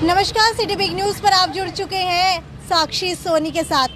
नमस्कार, city big news पर आप जुड़ चुके हैं साक्षी सोनी के साथ।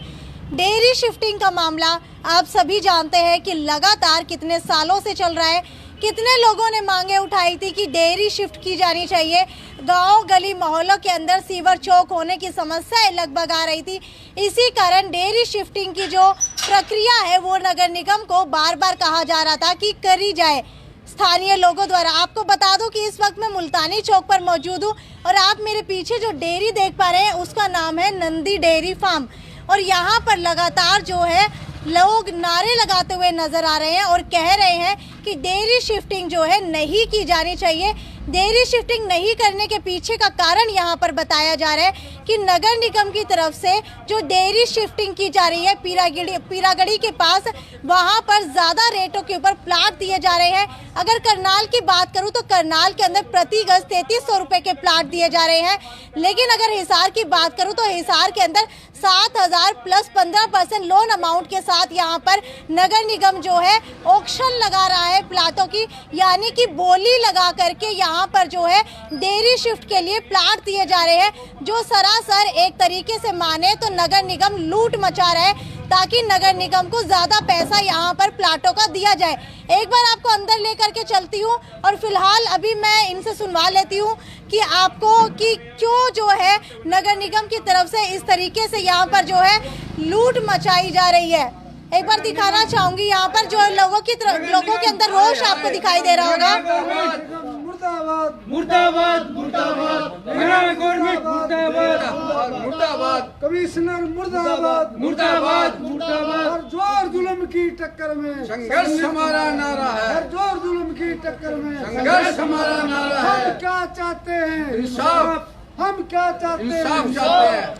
डेयरी शिफ्टिंग का मामला आप सभी जानते हैं कि लगातार कितने सालों से चल रहा है। कितने लोगों ने मांगे उठाई थी कि डेयरी शिफ्ट की जानी चाहिए। गांव गली मोहल्लों के अंदर सीवर चौक होने की समस्याएं लगभग आ रही थी। इसी कारण डेयरी शिफ्टिंग की जो प्रक्रिया है वो नगर निगम को बार बार कहा जा रहा था कि करी जाए स्थानीय लोगों द्वारा। आपको बता दूं कि इस वक्त मैं मुल्तानी चौक पर मौजूद हूं और आप मेरे पीछे जो डेयरी देख पा रहे हैं उसका नाम है नंदी डेयरी फार्म। और यहाँ पर लगातार जो है लोग नारे लगाते हुए नजर आ रहे हैं और कह रहे हैं कि डेयरी शिफ्टिंग जो है नहीं की जानी चाहिए। डेयरी शिफ्टिंग नहीं करने के पीछे का कारण यहाँ पर बताया जा रहा है कि नगर निगम की तरफ से जो डेयरी शिफ्टिंग की जा रही है पीरागढ़ी के पास, वहाँ पर ज़्यादा रेटों के ऊपर प्लाट दिए जा रहे हैं। अगर करनाल की बात करूँ तो करनाल के अंदर प्रति गज 3300 रुपये के प्लाट दिए जा रहे हैं। लेकिन अगर हिसार की बात करूँ तो हिसार के अंदर 7000 प्लस 15% लोन अमाउंट के साथ यहाँ पर नगर निगम जो है ऑक्शन लगा रहा है प्लाटों की, यानी कि बोली लगा करके यहाँ पर जो है डेयरी शिफ्ट के लिए प्लाट दिए जा रहे हैं, जो सरासर एक तरीके से माने तो नगर निगम लूट मचा रहा है ताकि नगर निगम को ज्यादा पैसा यहाँ पर प्लाटों का दिया जाए। एक बार आपको अंदर लेकर के चलती हूँ और फिलहाल अभी मैं इनसे सुनवा लेती हूँ कि आपको कि क्यों जो है नगर निगम की तरफ से इस तरीके से यहाँ पर जो है लूट मचाई जा रही है। एक बार दिखाना चाहूंगी यहाँ पर जो लोगों के अंदर रोष आपको दिखाई दे रहा होगा। मुर्दाबाद मुर्दाबाद मुर्दाबाद मुर्दाबाद कमिश्नर मुर्दाबाद मुर्दाबाद मुर्दाबाद। हर जोर जुल्म की टक्कर में संघर्ष हमारा नारा है। हर जोर जुल्म की टक्कर में संघर्ष हमारा नारा है। हम क्या चाहते हैं? इंसाफ। हम क्या चाहते हैं?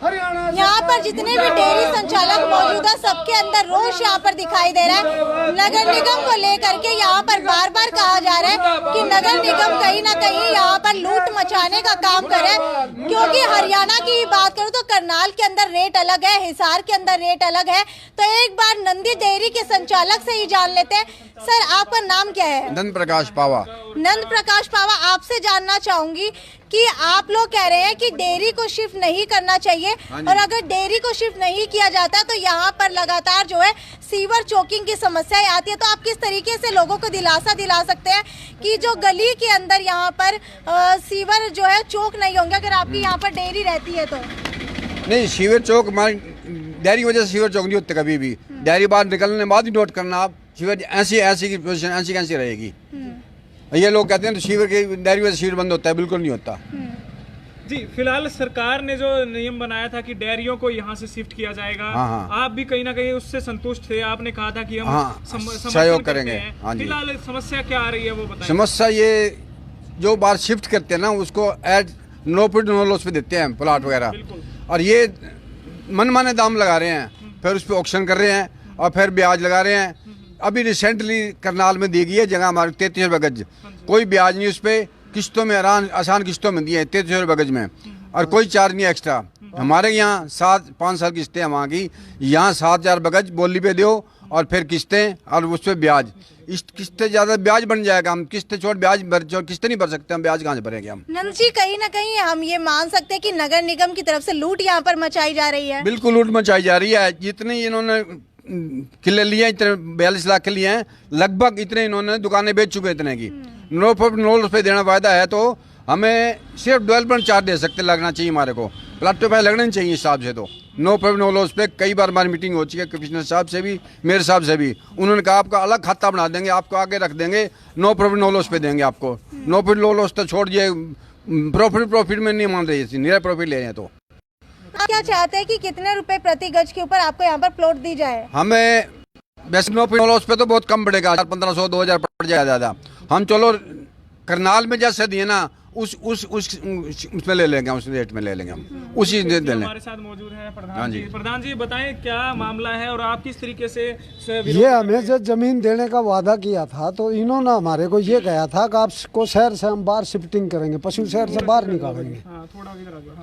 हरियाणा यहाँ पर जितने भी डेयरी संचालक मौजूद है सबके अंदर रोष यहाँ पर दिखाई दे रहा है। नगर निगम को लेकर के यहाँ पर बार बार कहा जा रहा है कि नगर निगम कहीं ना कहीं यहाँ पर लूट मचाने का काम करे, क्योंकि हरियाणा की बात करूँ तो करनाल के अंदर रेट अलग है, हिसार के अंदर रेट अलग है। तो एक बार नंदी डेयरी के संचालक से ही जान लेते हैं। सर, आपका नाम क्या है? नंद प्रकाश पावा। नंद प्रकाश पावा, आपसे जानना चाहूंगी कि आप लोग कह रहे हैं कि डेयरी को शिफ्ट नहीं करना चाहिए, और अगर डेयरी को शिफ्ट नहीं किया जाता तो यहाँ पर लगातार जो है सीवर चोकिंग की समस्याएं आती है। तो आप किस तरीके से लोगों को दिलासा दिला सकते हैं कि जो गली के अंदर यहाँ पर सीवर जो है चौक नहीं होंगे अगर आपकी यहाँ पर डेयरी रहती है तो? नहीं, सीवर चौक डेयरी की वजह से सीवर चौक नहीं होते कभी भी। डेयरी बाहर निकलने बाद ही नोट करना आप, सीवर ऐसी की पोजीशन ऐसी रहेगी। ये लोग कहते हैं तो सीवर की डेयरी वजह से सीवर बंद होता है, बिल्कुल नहीं होता। जी, फिलहाल सरकार ने जो नियम बनाया था कि डेयरियों को यहाँ से शिफ्ट किया जाएगा, आप भी कहीं ना कहीं उससे संतुष्ट थे। आपने कहा था कि हम सहयोग करेंगे। फिलहाल समस्या क्या आ रही है वो बताएं। समस्या ये जो बार शिफ्ट करते हैं ना उसको at no profit no loss पे देते हैं प्लाट वगैरह, और ये मनमाने दाम लगा रहे हैं, फिर उस पर ऑक्शन कर रहे हैं और फिर ब्याज लगा रहे हैं। अभी रिसेंटली करनाल में दी गई है जगह हमारे 33 रुपये गज, कोई ब्याज नहीं, उस पर किस्तों में आसान किस्तों में दिए 33 रुपये गज में, और कोई चार्ज नहीं एक्स्ट्रा। हमारे यहाँ 5 साल किस्तें हैं वहाँ की, यहाँ 7000 रुपये गज बोली पे दो और फिर किस्तें और उस पर ब्याज। इस किस्तें ज़्यादा ब्याज बन जाएगा, हम किस्तें छोड़ किस्तें नहीं भर सकते, हम ब्याज कहाँ से भरेंगे हम? नंद जी, कहीं ना कहीं हम ये मान सकते हैं कि नगर निगम की तरफ से लूट यहाँ पर मचाई जा रही है। बिल्कुल लूट मचाई जा रही है। जितने इन्होंने किले लिए हैं, इतने 42 लाख के लिए हैं लगभग, इतने इन्होंने दुकानें बेच चुके हैं इतने की। नो प्रॉफिट नो लॉस पे देना फायदा है तो हमें सिर्फ डेवलपमेंट चार्ज दे सकते लगना चाहिए हमारे को, प्लाट पे लगना नहीं चाहिए हिसाब से। तो नो प्रॉफिट नो लॉस पे कई बार हमारी मीटिंग हो चुकी है कमिश्नर साहब से भी, मेरे साहब से भी। उन्होंने कहा आपका अलग खाता बना देंगे, आपको आगे रख देंगे, नो प्रॉफिट नो लॉस पे देंगे आपको। नो प्रॉफिट नो लॉस तो छोड़ दिए, प्रॉफिट में नहीं मान रही, निरा प्रॉफिट ले रहे हैं। तो आप क्या चाहते हैं कि कितने रुपए प्रति गज के ऊपर आपको यहाँ पर प्लॉट दी जाए? हमें वैसे नो प्रॉफिट नो लॉस पे तो बहुत कम पड़ेगा, 1500 2000 पड़ जाएगा ज़्यादा। हम चलो करनाल में जैसे दिए ना उसमें ले लेंगे, उस रेट में ले लेंगे हम, उसी दे लेंगे। हमारे साथ मौजूद है प्रधान जी। प्रधान जी, बताएं क्या मामला है और आप किस तरीके से ये हमें जो जमीन देने का वादा किया था तो इन्होंने हमारे को ये कहा था कि आपको शहर से हम बाहर शिफ्टिंग करेंगे, पशु शहर से बाहर निकालेंगे।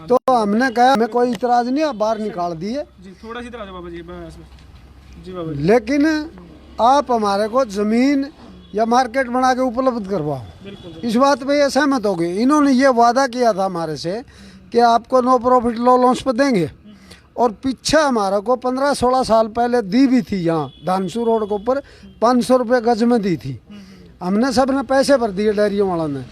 तो हमने कहा हमें कोई इतराज नहीं, आप बाहर निकाल दिए। थोड़ा सी बाबा जी बाबा। लेकिन आप हमारे को जमीन या मार्केट बना के उपलब्ध करवाओ, इस बात पे ये सहमत हो गए। इन्होंने ये वादा किया था हमारे से कि आपको नो प्रॉफिट लो लॉन्च पे देंगे। और पीछे हमारा को 15-16 साल पहले दी भी थी, यहाँ धानसू रोड के ऊपर 500 रुपये गज में दी थी। हमने सब ने पैसे भर दिए डेयरियों वालों ने,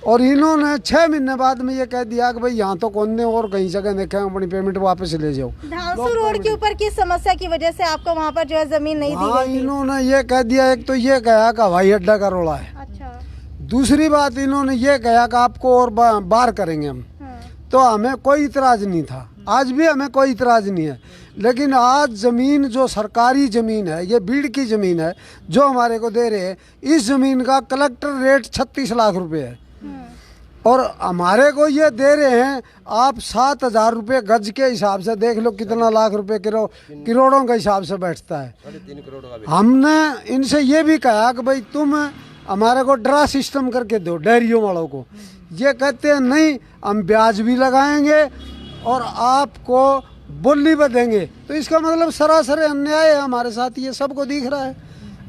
और इन्होंने 6 महीने बाद में ये कह दिया कि भाई यहाँ तो कौन ने और कहीं जगह देखें, अपनी पेमेंट वापस ले जाओ। धानसू रोड के ऊपर किस समस्या की वजह से आपको वहाँ पर जो है जमीन नहीं दी गई थी? इन्होंने ये कह दिया, एक तो ये कहा कि हवाई अड्डा का रोला है। अच्छा। दूसरी बात इन्होंने ये कहा कि आपको और बार करेंगे हम। तो हमें कोई इतराज नहीं था, आज भी हमें कोई इतराज नहीं है। लेकिन आज ज़मीन जो सरकारी ज़मीन है, ये बीड़ की ज़मीन है जो हमारे को दे रहे हैं, इस ज़मीन का कलेक्टर रेट 36 लाख रुपए है, और हमारे को ये दे रहे हैं आप 7,000 रुपये गज के हिसाब से। देख लो कितना लाख रुपए करोड़ों के हिसाब से बैठता है। हमने इनसे ये भी कहा कि भाई तुम हमारे को ड्रा सिस्टम करके दो डेयरियों वालों को। ये कहते हैं नहीं, हम ब्याज भी लगाएंगे और आपको बोली भी देंगे। तो इसका मतलब सरासर अन्याय है हमारे साथ, ये सबको दिख रहा है,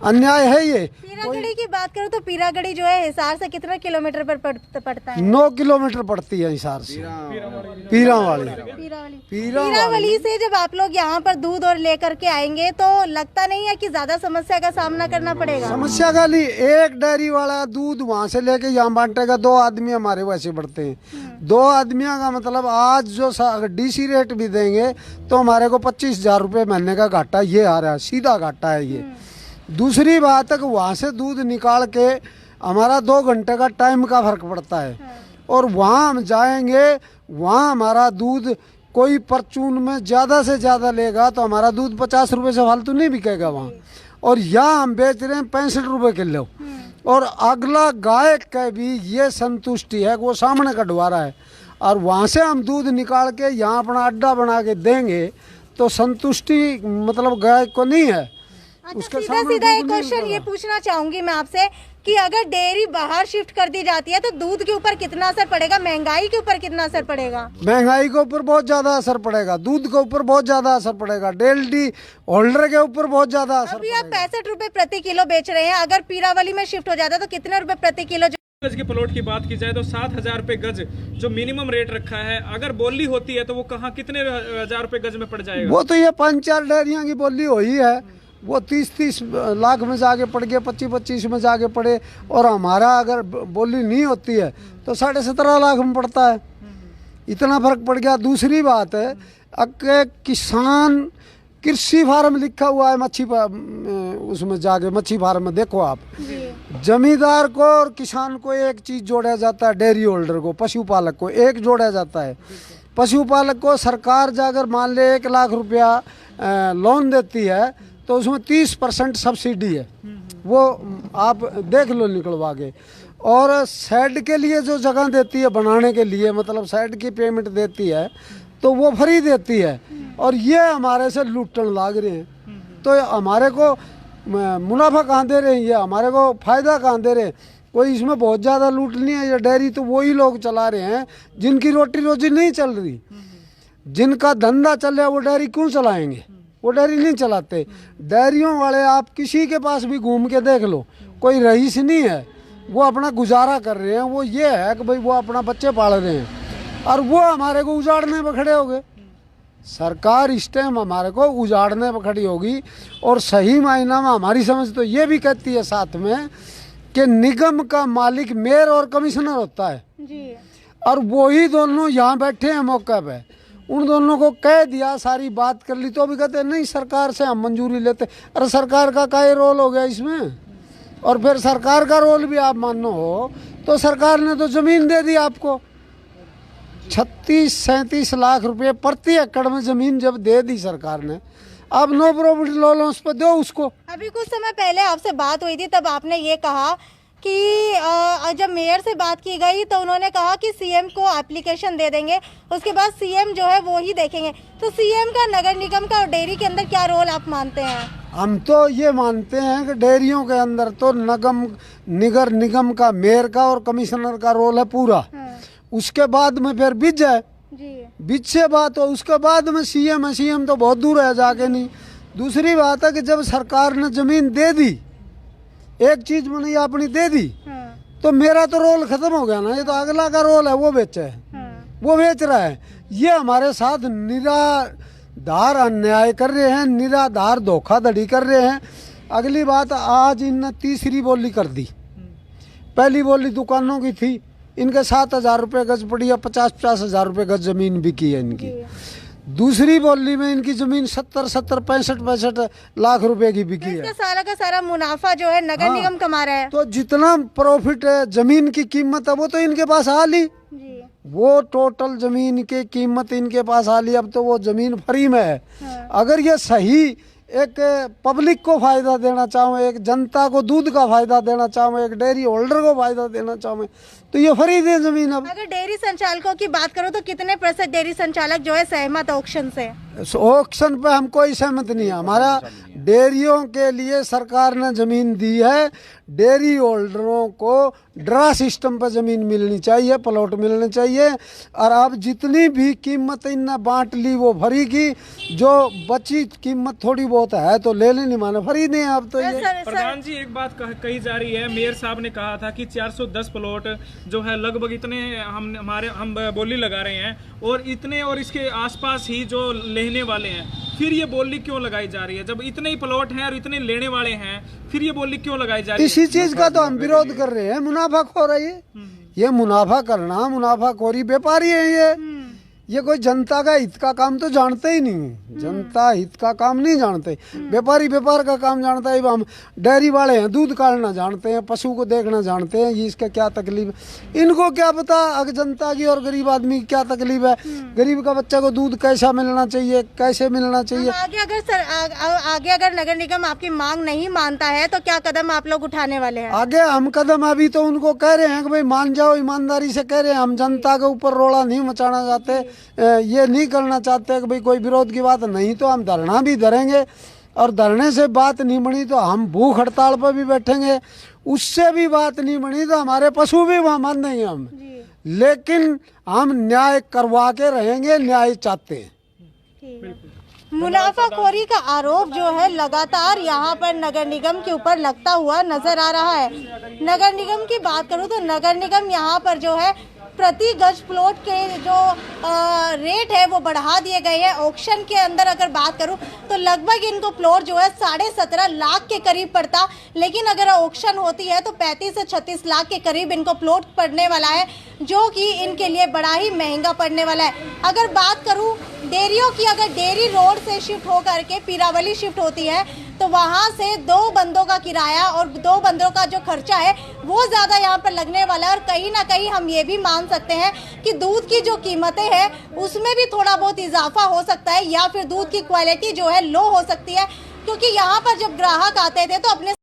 अन्याय है ये। पीरागढ़ी की बात करूँ तो पीरागढ़ी जो है हिसार से कितना किलोमीटर पर पड़ता है? 9 किलोमीटर पड़ती है हिसार से पीरावाली। पीरावली से जब आप लोग यहाँ पर दूध और लेकर के आएंगे तो लगता नहीं है कि ज्यादा समस्या का सामना करना पड़ेगा? समस्या का लिए एक डेयरी वाला दूध वहाँ से लेके यहाँ बांटेगा, 2 आदमी हमारे वैसे बढ़ते हैं। 2 आदमियों का मतलब आज जो डीसी रेट भी देंगे तो हमारे को 25,000 रुपये महीने का घाटा ये आ रहा है, सीधा घाटा है ये। दूसरी बात है कि वहाँ से दूध निकाल के हमारा 2 घंटे का टाइम का फर्क पड़ता है, और वहाँ हम जाएंगे, वहाँ हमारा दूध कोई परचून में ज़्यादा से ज़्यादा लेगा तो हमारा दूध 50 रुपये से फालतू नहीं बिकेगा वहाँ, और यहाँ हम बेच रहे हैं 65 रुपये किलो। और अगला गाय का भी ये संतुष्टि है कि वो सामने कटवा रहा है, और वहाँ से हम दूध निकाल के यहाँ अपना अड्डा बना के देंगे तो संतुष्टि मतलब गाय को नहीं है। अच्छा, सीधा एक क्वेश्चन ये पूछना चाहूंगी मैं आपसे कि अगर डेयरी बाहर शिफ्ट कर दी जाती है तो दूध के ऊपर कितना असर पड़ेगा, महंगाई के ऊपर कितना असर पड़ेगा? महंगाई के ऊपर बहुत ज्यादा असर पड़ेगा, दूध के ऊपर बहुत ज्यादा असर पड़ेगा, डेयरी होल्डर के ऊपर बहुत ज्यादा असर अभी आप 65 रुपए प्रति किलो बेच रहे हैं, अगर पीरावली में शिफ्ट हो जाता तो कितने रुपए प्रति किलो? गज के प्लॉट की बात की जाए तो 7,000 रुपए गज जो मिनिमम रेट रखा है, अगर बोली होती है तो वो कहाँ कितने हजार रुपए गज में पड़ जाएगा? वो तो ये 5-4 डेयरियां की बोली हुई है, वो 30-30 लाख में जाके पड़ गया, 25-25 में जाके पड़े, और हमारा अगर बोली नहीं होती है तो 17.5 लाख में पड़ता है, इतना फर्क पड़ गया। दूसरी बात है कि किसान कृषि फार्म लिखा हुआ है मच्छी उसमें जाके मच्छी फार्म में देखो आप, जमींदार को और किसान को एक चीज़ जोड़ा जाता है, डेयरी होल्डर को, पशुपालक को एक जोड़ा जाता है। पशुपालक को सरकार जाकर मान ले 1 लाख रुपया लोन देती है तो उसमें 30% सब्सिडी है, वो आप देख लो निकलवा के। और शेड के लिए जो जगह देती है बनाने के लिए, मतलब शेड की पेमेंट देती है तो वो फ्री देती है, और ये हमारे से लूटन लाग रहे हैं। तो हमारे को मुनाफा कहाँ दे रहे हैं, ये हमारे को फ़ायदा कहाँ दे रहे हैं? कोई इसमें बहुत ज़्यादा लूट नहीं है। ये डेयरी तो वही लोग चला रहे हैं जिनकी रोटी रोजी नहीं चल रही, जिनका धंधा चल रहा है वो डेयरी क्यों चलाएंगे? वो डेयरी नहीं चलाते। डेयरियों वाले आप किसी के पास भी घूम के देख लो, कोई रईस नहीं है, वो अपना गुजारा कर रहे हैं। वो ये है कि भाई वो अपना बच्चे पाल रहे हैं, और वो हमारे को उजाड़ने पर खड़े हो गए। सरकार इस टाइम हमारे को उजाड़ने पर खड़ी होगी, और सही मायना में हमारी समझ तो ये भी कहती है साथ में कि निगम का मालिक मेयर और कमिश्नर होता है जी, और वही दोनों यहाँ बैठे हैं मौके पे। उन दोनों को कह दिया, सारी बात कर ली, तो भी कहते नहीं सरकार से हम मंजूरी लेते। अरे सरकार का क्या रोल हो गया इसमें? और फिर सरकार का रोल भी आप मानो हो तो सरकार ने तो ज़मीन दे दी आपको, 36-37 लाख रुपए प्रति एकड़ में ज़मीन जब दे दी सरकार ने, अब नो प्रॉफिट लो लॉन्च पर दो उसको। अभी कुछ समय पहले आपसे बात हुई थी, तब आपने ये कहा कि जब मेयर से बात की गई तो उन्होंने कहा कि सीएम को एप्लीकेशन दे देंगे, उसके बाद सीएम जो है वो ही देखेंगे। तो सीएम का, नगर निगम का और डेयरी के अंदर क्या रोल आप मानते हैं? हम तो ये मानते हैं कि डेयरियों के अंदर तो नगर निगम का, मेयर का और कमिश्नर का रोल है पूरा। उसके बाद में फिर बीच जाए, बीच से बात हो, उसके बाद में सीएम है। सीएम तो बहुत दूर है, जाके नहीं। दूसरी बात है कि जब सरकार ने जमीन दे दी, एक चीज मैंने अपनी दे दी, तो मेरा तो रोल खत्म हो गया ना। ये तो अगला का रोल है, वो बेचे है। वो बेच रहा है। ये हमारे साथ निराधार अन्याय कर रहे हैं, निराधार धोखाधड़ी कर रहे हैं। अगली बात, आज इन तीसरी बोली कर दी। पहली बोली दुकानों की थी, इनके 7,000 रुपये गज पड़ी है, 50-50 हज़ार रुपये गज जमीन बिकी है इनकी। दूसरी बोली में इनकी जमीन 70-70, 65-65 लाख रुपए की बिकी है। सारा का सारा मुनाफा जो है नगर निगम कमा रहा है। तो जितना प्रॉफिट है, जमीन की कीमत है, वो तो इनके पास आ ली। वो टोटल जमीन की कीमत इनके पास आ ली। अब तो वो जमीन फ्री में है। अगर ये सही एक पब्लिक को फायदा देना चाहूँ, एक जनता को दूध का फायदा देना चाहूँ, एक डेयरी होल्डर को फायदा देना चाहूँ, तो ये फ्री दे जमीन। अब अगर डेयरी संचालकों की बात करूं तो कितने % डेयरी संचालक जो है सहमत ऑक्शन से? ऑक्शन पे हम कोई सहमत नहीं है। हमारा डेयरियों के लिए सरकार ने जमीन दी है। डेयरी होल्डरों को ड्रा सिस्टम पर जमीन मिलनी चाहिए, प्लॉट मिलने चाहिए। और अब जितनी भी कीमत इनने बांट ली वो फ्री की, जो बची कीमत थोड़ी बहुत है तो ले लेनी, माने फ्री नहीं है अब तो। ये प्रधान जी, एक बात कही जा रही है, मेयर साहब ने कहा था कि 410 प्लॉट जो है लगभग इतने हम बोली लगा रहे हैं, और इतने और इसके आसपास ही जो लेने वाले हैं, फिर ये बोली क्यों लगाई जा रही है? जब इतने ही प्लॉट हैं और इतने लेने वाले हैं, फिर ये बोली क्यों लगाई जा रही है? इसी चीज का तो हम विरोध कर रहे हैं। मुनाफाखोर है ये मुनाफा करना, मुनाफाखोरी व्यापारी है ये कोई जनता का हित का काम तो जानते ही नहीं। जनता हित का काम नहीं जानते। व्यापारी व्यापार का काम जानता है। हम डेयरी वाले हैं, दूध काटना जानते हैं, पशु को देखना जानते हैं, ये इसका क्या तकलीफ है। इनको क्या पता अगर जनता की और गरीब आदमी की क्या तकलीफ है। गरीब का बच्चा को दूध कैसा मिलना चाहिए, कैसे मिलना चाहिए। आगे अगर नगर निगम आपकी मांग नहीं मानता है तो क्या कदम आप लोग उठाने वाले हैं? आगे हम कदम अभी तो उनको कह रहे हैं कि भाई मान जाओ, ईमानदारी से कह रहे हैं। हम जनता के ऊपर रोड़ा नहीं मचाना चाहते, ये नहीं करना चाहते कि भाई कोई विरोध की बात नहीं तो हम धरना भी धरेंगे। और धरने से बात नहीं बनी तो हम भूख हड़ताल पर भी बैठेंगे। उससे भी बात नहीं बनी तो हमारे पशु भी वहाँ मान देंगे हम। लेकिन हम न्याय करवा के रहेंगे, न्याय चाहते हैं। मुनाफाखोरी का आरोप जो है लगातार यहाँ पर नगर निगम के ऊपर लगता हुआ नजर आ रहा है। नगर निगम की बात करूँ तो नगर निगम यहाँ पर जो है प्रति गज प्लॉट के जो रेट है वो बढ़ा दिए गए हैं। ऑक्शन के अंदर अगर बात करूं तो लगभग इनको प्लॉट जो है 17.5 लाख के करीब पड़ता, लेकिन अगर ऑक्शन होती है तो 35 से 36 लाख के करीब इनको प्लॉट पड़ने वाला है, जो कि इनके लिए बड़ा ही महंगा पड़ने वाला है। अगर बात करूं डेयरियों की, अगर डेयरी रोड से शिफ्ट होकर के पीरावली शिफ्ट होती है तो वहां से 2 बंदों का किराया और 2 बंदों का जो खर्चा है वो ज़्यादा यहाँ पर लगने वाला है। और कहीं ना कहीं हम ये भी मान सकते हैं कि दूध की जो कीमतें हैं उसमें भी थोड़ा बहुत इजाफा हो सकता है, या फिर दूध की क्वालिटी जो है लो हो सकती है, क्योंकि यहाँ पर जब ग्राहक आते थे तो अपने